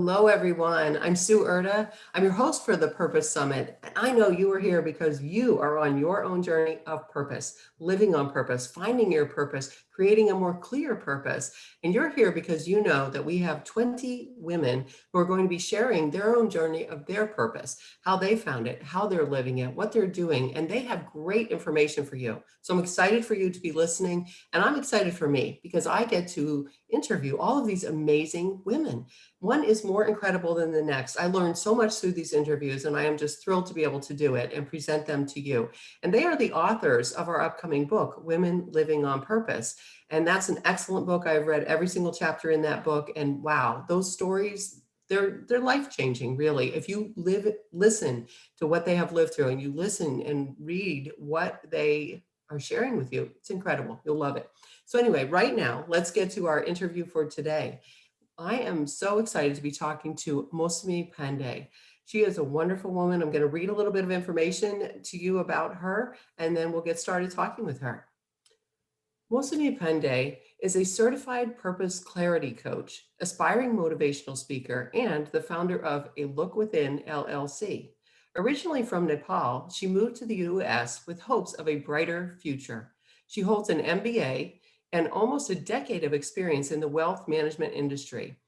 Hello, everyone. I'm Sue Erda. I'm your host for the Purpose Summit. And I know you are here because you are on your own journey of purpose, living on purpose, finding your purpose, creating a more clear purpose. And you're here because you know that we have 20 women who are going to be sharing their own journey of their purpose, how they found it, how they're living it, what they're doing. And they have great information for you. So I'm excited for you to be listening. And I'm excited for me because I get to interview all of these amazing women. One is more incredible than the next. I learned so much through these interviews, and I am just thrilled to be able to do it and present them to you. And they are the authors of our upcoming book, Women Living on Purpose. And that's an excellent book. I've read every single chapter in that book. And wow, those stories, they're life-changing, really. If you listen to what they have lived through and you listen and read what they are sharing with you, it's incredible. You'll love it. So anyway, right now, let's get to our interview for today. I am so excited to be talking to Mousami Pandey. She is a wonderful woman. I'm going to read a little bit of information to you about her, and then we'll get started talking with her. Mousami Pandey is a certified purpose clarity coach, aspiring motivational speaker, and the founder of A Look Within LLC. Originally from Nepal, she moved to the US with hopes of a brighter future. She holds an MBA and almost a decade of experience in the wealth management industry.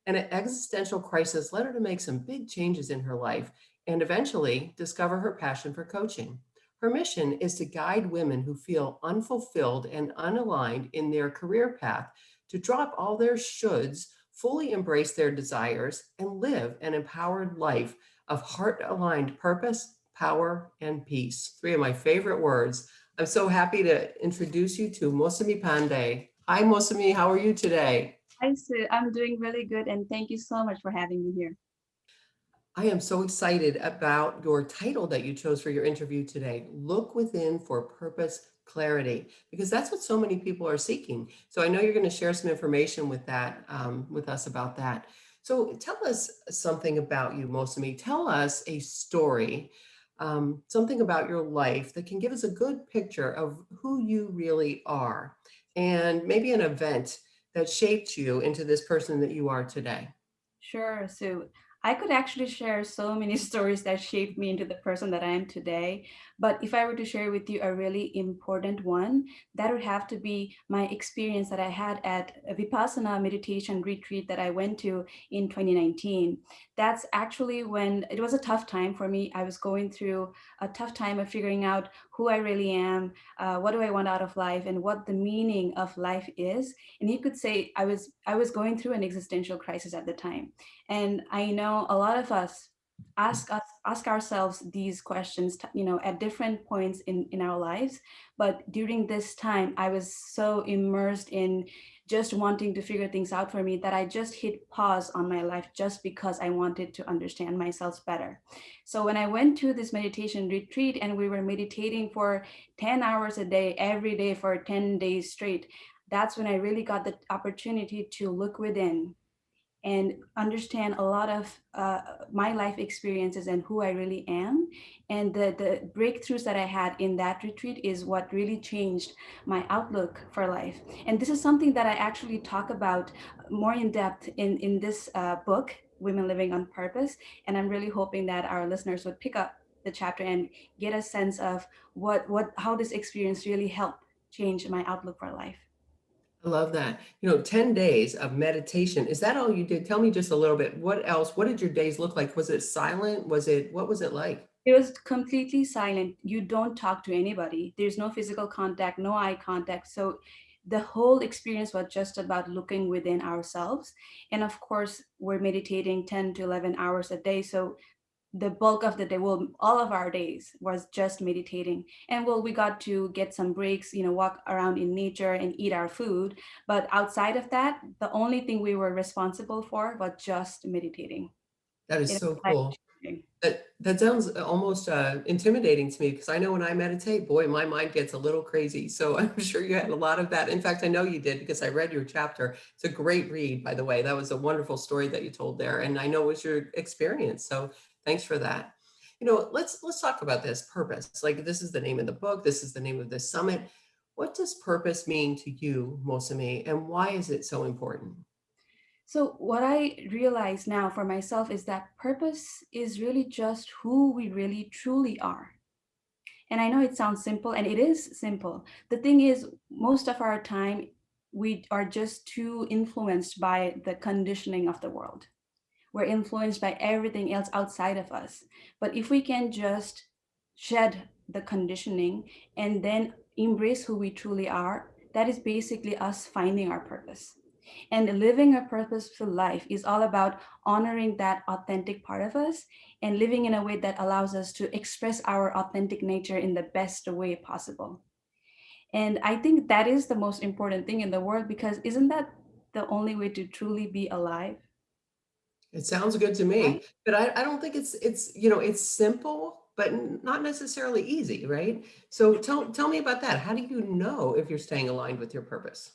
And an existential crisis led her to make some big changes in her life and eventually discover her passion for coaching. Her mission is to guide women who feel unfulfilled and unaligned in their career path to drop all their shoulds, fully embrace their desires, and live an empowered life of heart aligned purpose, power, and peace. Three of my favorite words. I'm so happy to introduce you to Mousami Pandey. Hi, Mousami. How are you today? Hi, Sue. I'm doing really good, and thank you so much for having me here. I am so excited about your title that you chose for your interview today. Look within for purpose clarity, because that's what so many people are seeking. So I know you're going to share some information with that, with us about that. So tell us something about you, Mosami. Tell us a story, something about your life that can give us a good picture of who you really are, and maybe an event that shaped you into this person that you are today. Sure, Sue. I could actually share so many stories that shaped me into the person that I am today. But if I were to share with you a really important one, that would have to be my experience that I had at a Vipassana meditation retreat that I went to in 2019. That's actually when it was a tough time for me. I was going through a tough time of figuring out who I really am, what do I want out of life, and what the meaning of life is. And you could say I was going through an existential crisis at the time, and I know a lot of us ask ourselves these questions, at different points in our lives. But during this time, I was so immersed in just wanting to figure things out for me that I just hit pause on my life just because I wanted to understand myself better. So when I went to this meditation retreat and we were meditating for 10 hours a day, every day for 10 days straight, that's when I really got the opportunity to look within and understand a lot of my life experiences and who I really am. And the breakthroughs that I had in that retreat is what really changed my outlook for life. And this is something that I actually talk about more in depth in this book, Women Living on Purpose. And I'm really hoping that our listeners would pick up the chapter and get a sense of how this experience really helped change my outlook for life. I love that. 10 days of meditation. Is that all you did? Tell me just a little bit. What else? What did your days look like? Was it silent? What was it like? It was completely silent. You don't talk to anybody. There's no physical contact, no eye contact. So the whole experience was just about looking within ourselves. And of course, we're meditating 10 to 11 hours a day. So the bulk of the day, well, all of our days was just meditating. And well, we got to get some breaks, walk around in nature and eat our food. But outside of that, the only thing we were responsible for was just meditating. That is It so was cool. life-changing. That sounds almost intimidating to me because I know when I meditate, boy, my mind gets a little crazy. So I'm sure you had a lot of that. In fact, I know you did because I read your chapter. It's a great read, by the way. That was a wonderful story that you told there, and I know it was your experience. So thanks for that. Let's talk about this purpose. Like this is the name of the book. This is the name of this summit. What does purpose mean to you, Mosami, and why is it so important? So, what I realize now for myself is that purpose is really just who we really truly are. And I know it sounds simple, and it is simple. The thing is, most of our time, we are just too influenced by the conditioning of the world. We're influenced by everything else outside of us. But if we can just shed the conditioning and then embrace who we truly are, that is basically us finding our purpose. And living a purposeful life is all about honoring that authentic part of us and living in a way that allows us to express our authentic nature in the best way possible. And I think that is the most important thing in the world, because isn't that the only way to truly be alive, It sounds good to right? me, but I don't think it's simple, but not necessarily easy, right? So tell me about that. How do you know if you're staying aligned with your purpose?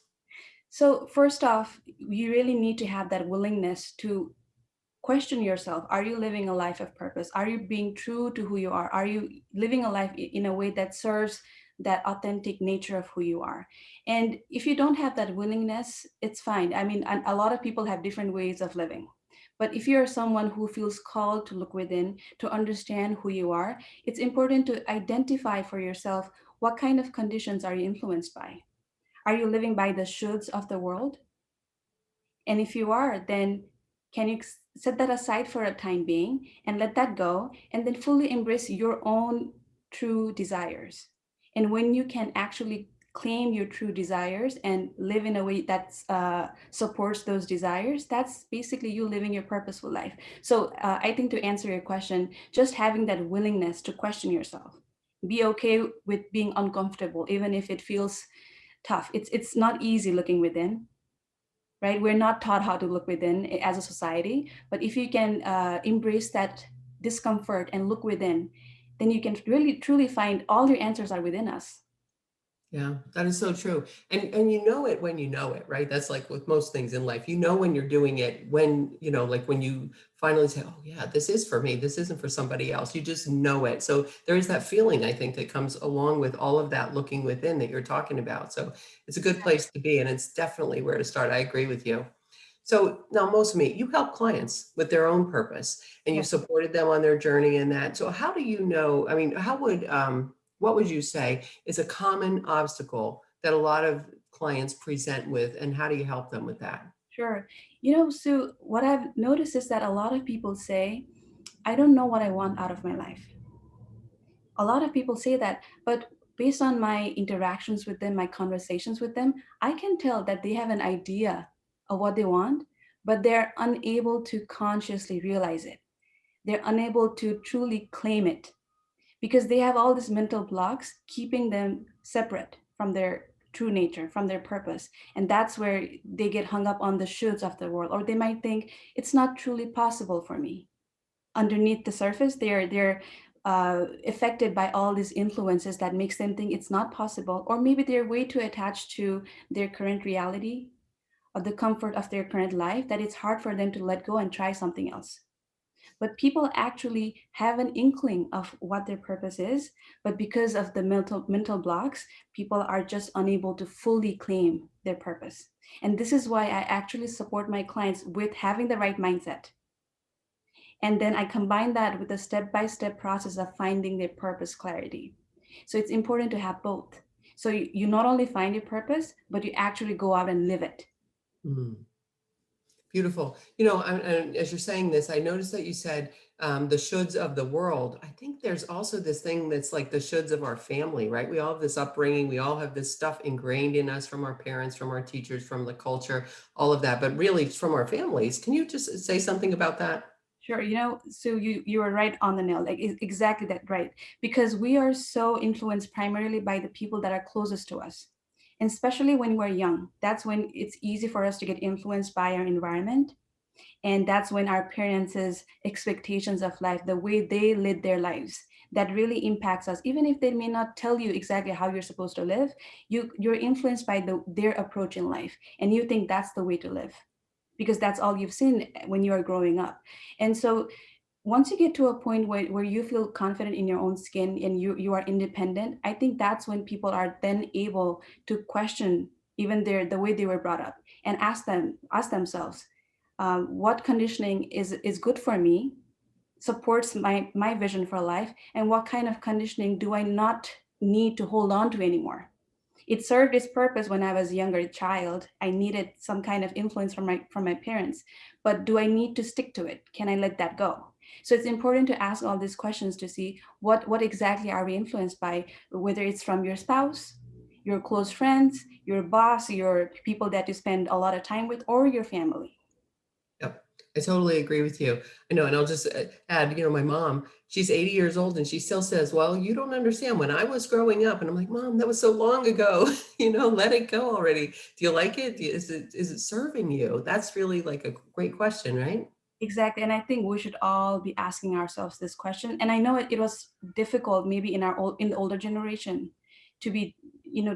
So, first off, you really need to have that willingness to question yourself. Are you living a life of purpose? Are you being true to who you are you living a life in a way that serves that authentic nature of who you are? And if you don't have that willingness, it's fine. I mean, a lot of people have different ways of living, but if you're someone who feels called to look within to understand who you are, it's important to identify for yourself, what kind of conditions are you influenced by? Are you living by the shoulds of the world? And if you are, then can you set that aside for a time being and let that go, and then fully embrace your own true desires? And when you can actually claim your true desires and live in a way that supports those desires, that's basically you living your purposeful life. So I think, to answer your question, just having that willingness to question yourself, be okay with being uncomfortable, even if it feels tough. It's not easy looking within, right? We're not taught how to look within as a society, but if you can embrace that discomfort and look within, then you can really truly find all your answers are within us. Yeah, that is so true. And you know it when you know it, right? That's like with most things in life. You know when you're doing it when, like when you finally say, "Oh yeah, this is for me. This isn't for somebody else." You just know it. So there is that feeling I think that comes along with all of that looking within that you're talking about. So it's a good place to be and it's definitely where to start. I agree with you. So now, most of me, you help clients with their own purpose and you Yes. supported them on their journey in that. So how do you know? I mean, what would you say is a common obstacle that a lot of clients present with, and how do you help them with that? Sure. So what I've noticed is that a lot of people say, I don't know what I want out of my life. A lot of people say that, but based on my interactions with them, my conversations with them, I can tell that they have an idea of what they want, but they're unable to consciously realize it. They're unable to truly claim it because they have all these mental blocks keeping them separate from their true nature, from their purpose. And that's where they get hung up on the shoulds of the world, or they might think it's not truly possible for me. Underneath the surface, they're affected by all these influences that makes them think it's not possible, or maybe they're way too attached to their current reality or the comfort of their current life that it's hard for them to let go and try something else. But people actually have an inkling of what their purpose is, but because of the mental blocks, people are just unable to fully claim their purpose. And this is why I actually support my clients with having the right mindset, and then I combine that with a step-by-step process of finding their purpose clarity. So it's important to have both. So you not only find your purpose, but you actually go out and live it. Mm. Beautiful. And as you're saying this, I noticed that you said the shoulds of the world. I think there's also this thing that's like the shoulds of our family, right? We all have this upbringing. We all have this stuff ingrained in us from our parents, from our teachers, from the culture, all of that, but really it's from our families. Can you just say something about that? Sure, so you are right on the nail, like exactly that, right? Because we are so influenced primarily by the people that are closest to us. And especially when we're young, that's when it's easy for us to get influenced by our environment. And that's when our parents' expectations of life, the way they live their lives, that really impacts us. Even if they may not tell you exactly how you're supposed to live, you're influenced by their approach in life, and you think that's the way to live because that's all you've seen when you are growing up. And so once you get to a point where you feel confident in your own skin and you are independent, I think that's when people are then able to question even the way they were brought up and ask themselves, what conditioning is good for me, supports my vision for life, and what kind of conditioning do I not need to hold on to anymore. It served its purpose when I was a younger child. I needed some kind of influence from my parents, but do I need to stick to it? Can I let that go? So it's important to ask all these questions to see what exactly are we influenced by, whether it's from your spouse, your close friends, your boss, your people that you spend a lot of time with, or your family. Yep. I totally agree with you. I know, and I'll just add, my mom, she's 80 years old and she still says, "Well, you don't understand when I was growing up." And I'm like, "Mom, that was so long ago. Let it go already. Do you like it? Is it serving you?" That's really like a great question, right? Exactly. And I think we should all be asking ourselves this question. And I know it was difficult maybe in the older generation to be,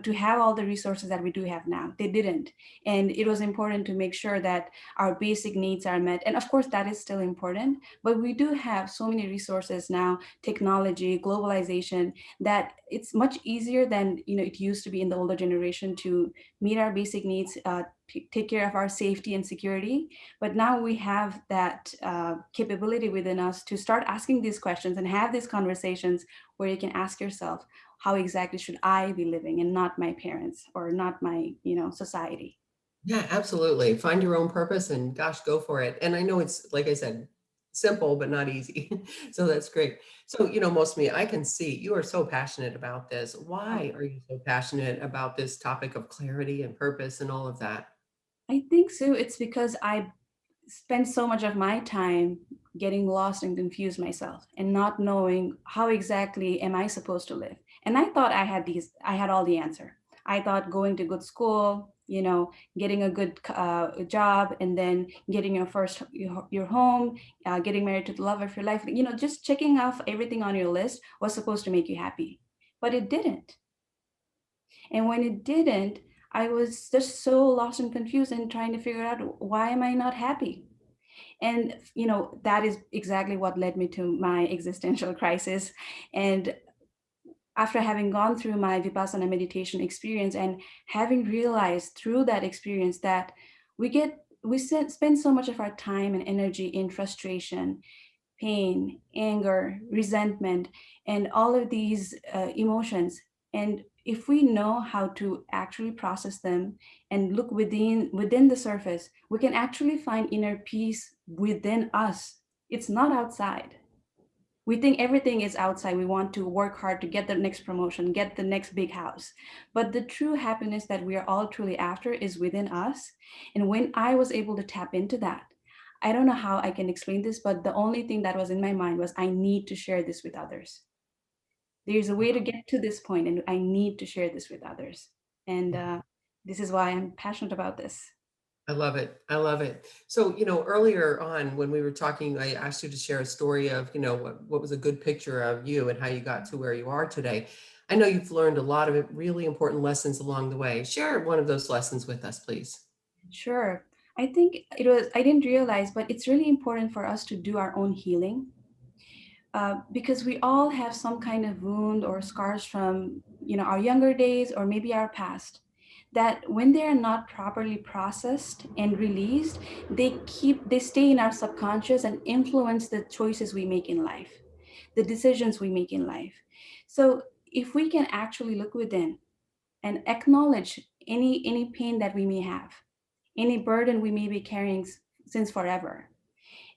to have all the resources that we do have now. They didn't. And it was important to make sure that our basic needs are met. And of course that is still important, but we do have so many resources now, technology, globalization, that it's much easier than, it used to be in the older generation to meet our basic needs, take care of our safety and security. But now we have that capability within us to start asking these questions and have these conversations where you can ask yourself, how exactly should I be living, and not my parents or not my, society. Yeah, absolutely. Find your own purpose and gosh, go for it. And I know it's, like I said, simple, but not easy. So that's great. So, most of me, I can see you are so passionate about this. Oh, Why are you so passionate about this topic of clarity and purpose and all of that? I think so. It's because I spend so much of my time getting lost and confused myself and not knowing how exactly am I supposed to live. And I thought I had all the answer. I thought going to good school, getting a good job, and then getting your home, getting married to the love of your life, just checking off everything on your list was supposed to make you happy. But it didn't. And when it didn't, I was just so lost and confused and trying to figure out, why am I not happy? And that is exactly what led me to my existential crisis. And after having gone through my vipassana meditation experience and having realized through that experience that we spend so much of our time and energy in frustration, pain, anger, resentment, and all of these emotions. And if we know how to actually process them and look within the surface, we can actually find inner peace within us. It's not outside. We think everything is outside. We want to work hard to get the next promotion, get the next big house. But the true happiness that we are all truly after is within us. And when I was able to tap into that, I don't know how I can explain this, but the only thing that was in my mind was, I need to share this with others. There's a way to get to this point, and I need to share this with others. And this is why I'm passionate about this. I love it. I love it. So, earlier on when we were talking, I asked you to share a story of, what was a good picture of you and how you got to where you are today. I know you've learned a lot of really important lessons along the way. Share one of those lessons with us, please. Sure. I think I didn't realize, but it's really important for us to do our own healing, because we all have some kind of wound or scars from our younger days or maybe our past, that when they are not properly processed and released, they stay in our subconscious and influence the choices we make in life, the decisions we make in life. So if we can actually look within and acknowledge any pain that we may have, any burden we may be carrying since forever,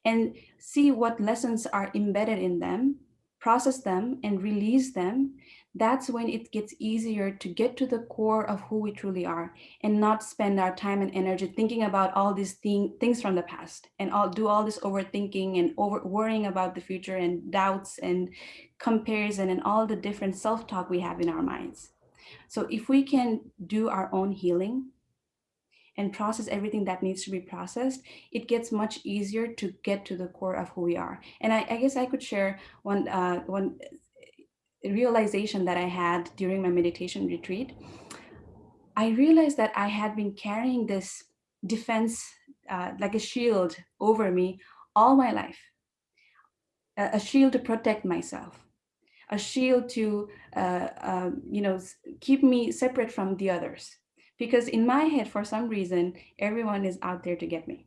and see what lessons are embedded in them, process them, and release them, that's when it gets easier to get to the core of who we truly are and not spend our time and energy thinking about all these things from the past and do all this overthinking and over worrying about the future and doubts and comparison and all the different self-talk we have in our minds. So if we can do our own healing and process everything that needs to be processed, it gets much easier to get to the core of who we are. And I guess I could share one realization that I had during my meditation retreat. I realized that I had been carrying this defense, like a shield over me all my life, a shield to protect myself, a shield to keep me separate from the others. Because in my head, for some reason, everyone is out there to get me.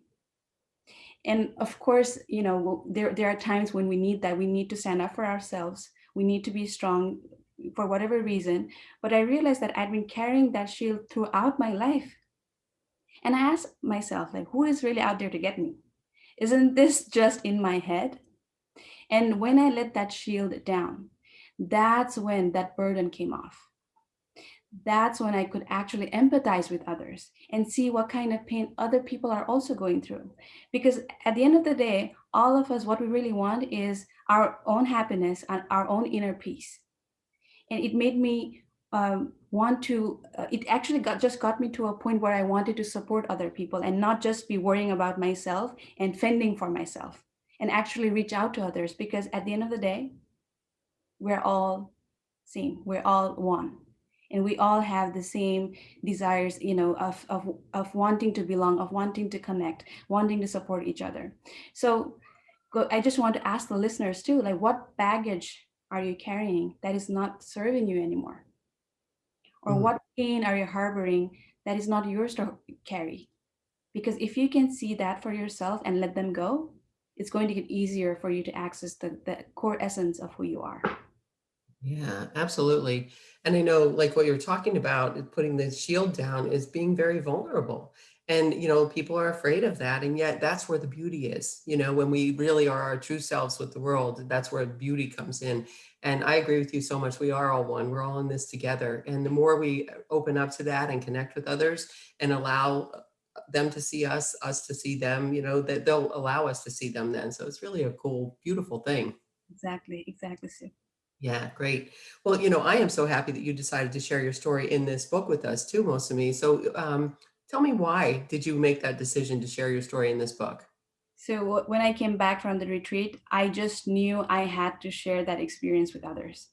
And of course, there are times when we need that. We need to stand up for ourselves. We need to be strong for whatever reason. But I realized that I'd been carrying that shield throughout my life. And I asked myself, like, who is really out there to get me? Isn't this just in my head? And when I let that shield down, that's when that burden came off. That's when I could actually empathize with others and see what kind of pain other people are also going through. Because at the end of the day, all of us, what we really want is our own happiness and our own inner peace. And it made me want to, it actually got me to a point where I wanted to support other people and not just be worrying about myself and fending for myself, and actually reach out to others, because at the end of the day, we're all same, we're all one, and we all have the same desires, of wanting to belong, of wanting to connect, wanting to support each other. So I just want to ask the listeners too, like, what baggage are you carrying that is not serving you anymore? Or Mm. what pain are you harboring that is not yours to carry? Because if you can see that for yourself and let them go, it's going to get easier for you to access the core essence of who you are. Yeah, absolutely. And I know, like what you're talking about, putting the shield down is being very vulnerable. And, people are afraid of that. And yet that's where the beauty is. When we really are our true selves with the world, that's where beauty comes in. And I agree with you so much. We are all one. We're all in this together. And the more we open up to that and connect with others and allow them to see us to see them, that they'll allow us to see them then. So it's really a cool, beautiful thing. Exactly, exactly, Sue. Yeah, great. Well, I am so happy that you decided to share your story in this book with us too, Mousami. So, tell me, why did you make that decision to share your story in this book? So when I came back from the retreat, I just knew I had to share that experience with others.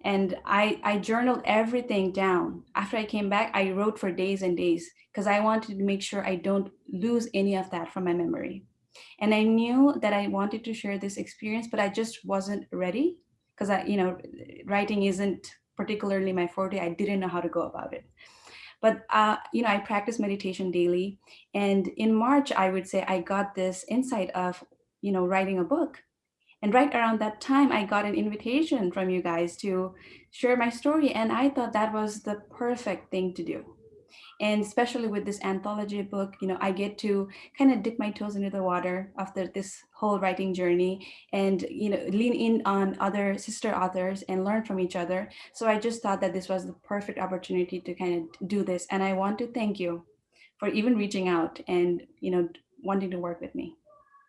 And I journaled everything down. After I came back, I wrote for days and days because I wanted to make sure I don't lose any of that from my memory. And I knew that I wanted to share this experience, but I just wasn't ready because writing isn't particularly my forte. I didn't know how to go about it. But I practice meditation daily, and in March, I would say I got this insight of writing a book. And right around that time, I got an invitation from you guys to share my story, and I thought that was the perfect thing to do. And especially with this anthology book, I get to kind of dip my toes into the water after this whole writing journey, and lean in on other sister authors and learn from each other. So I just thought that this was the perfect opportunity to kind of do this, and I want to thank you for even reaching out and wanting to work with me.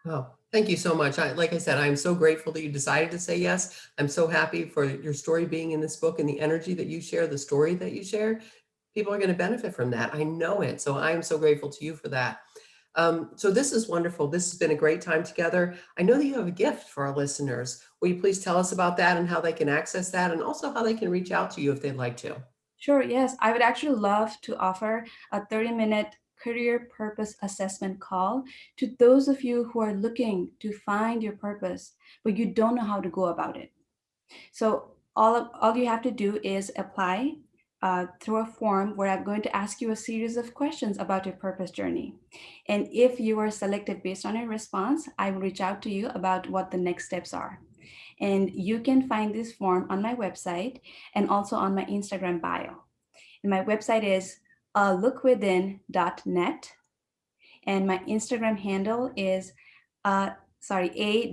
Oh, thank you so much. Like I said, I'm so grateful that you decided to say yes. I'm so happy for your story being in this book and the energy that you share, the story that you share. People are going to benefit from that. I know it. So I'm so grateful to you for that. So this is wonderful. This has been a great time together. I know that you have a gift for our listeners. Will you please tell us about that and how they can access that, and also how they can reach out to you if they'd like to? Sure, yes. I would actually love to offer a 30-minute career purpose assessment call to those of you who are looking to find your purpose, but you don't know how to go about it. So all you have to do is apply through a form where I'm going to ask you a series of questions about your purpose journey. And if you are selected based on your response, I will reach out to you about what the next steps are. And you can find this form on my website and also on my Instagram bio. And my website is lookwithin.net, and my Instagram handle is a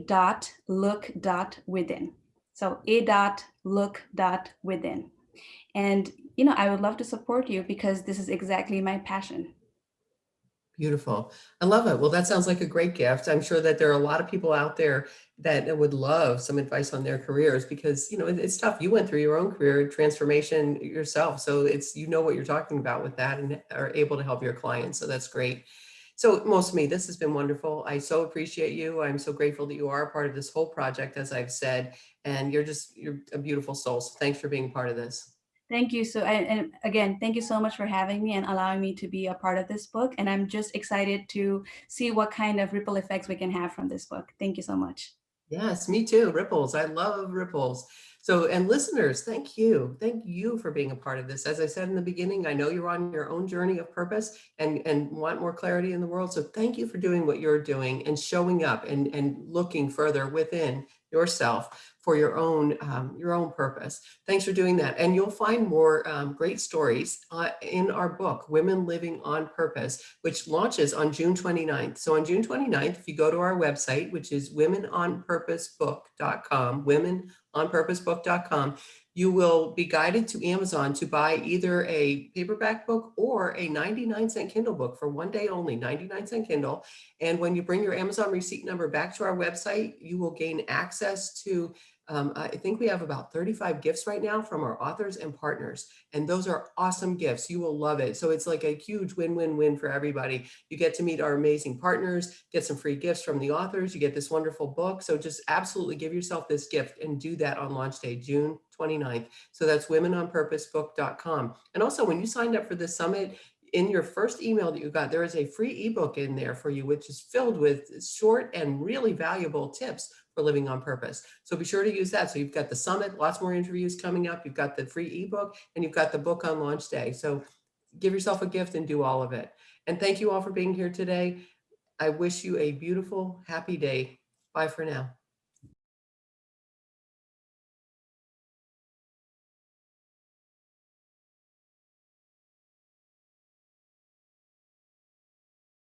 dot look dot within. So a dot look dot within. And I would love to support you because this is exactly my passion. Beautiful. I love it. Well, that sounds like a great gift. I'm sure that there are a lot of people out there that would love some advice on their careers because, it's tough. You went through your own career transformation yourself. So what you're talking about with that and are able to help your clients. So that's great. So most of me, this has been wonderful. I so appreciate you. I'm so grateful that you are a part of this whole project, as I've said, and you're a beautiful soul. So thanks for being part of this. Thank you. And again, thank you so much for having me and allowing me to be a part of this book. And I'm just excited to see what kind of ripple effects we can have from this book. Thank you so much. Yes, me too. Ripples. I love ripples. So, and listeners, thank you. Thank you for being a part of this. As I said in the beginning, I know you're on your own journey of purpose and want more clarity in the world. So thank you for doing what you're doing and showing up and looking further within yourself for your own purpose. Thanks for doing that. And you'll find more great stories in our book, Women Living on Purpose, which launches on June 29th. So on June 29th, if you go to our website, which is womenonpurposebook.com, onpurposebook.com, you will be guided to Amazon to buy either a paperback book or a 99-cent Kindle book for one day only, 99-cent Kindle. And when you bring your Amazon receipt number back to our website, you will gain access to I think we have about 35 gifts right now from our authors and partners. And those are awesome gifts. You will love it. So it's like a huge win-win-win for everybody. You get to meet our amazing partners, get some free gifts from the authors, you get this wonderful book. So just absolutely give yourself this gift and do that on launch day, June 29th. So that's womenonpurposebook.com. And also when you signed up for the summit, in your first email that you got, there is a free ebook in there for you, which is filled with short and really valuable tips for living on purpose. So be sure to use that. So you've got the summit, lots more interviews coming up. You've got the free ebook and you've got the book on launch day. So give yourself a gift and do all of it. And thank you all for being here today. I wish you a beautiful, happy day. Bye for now.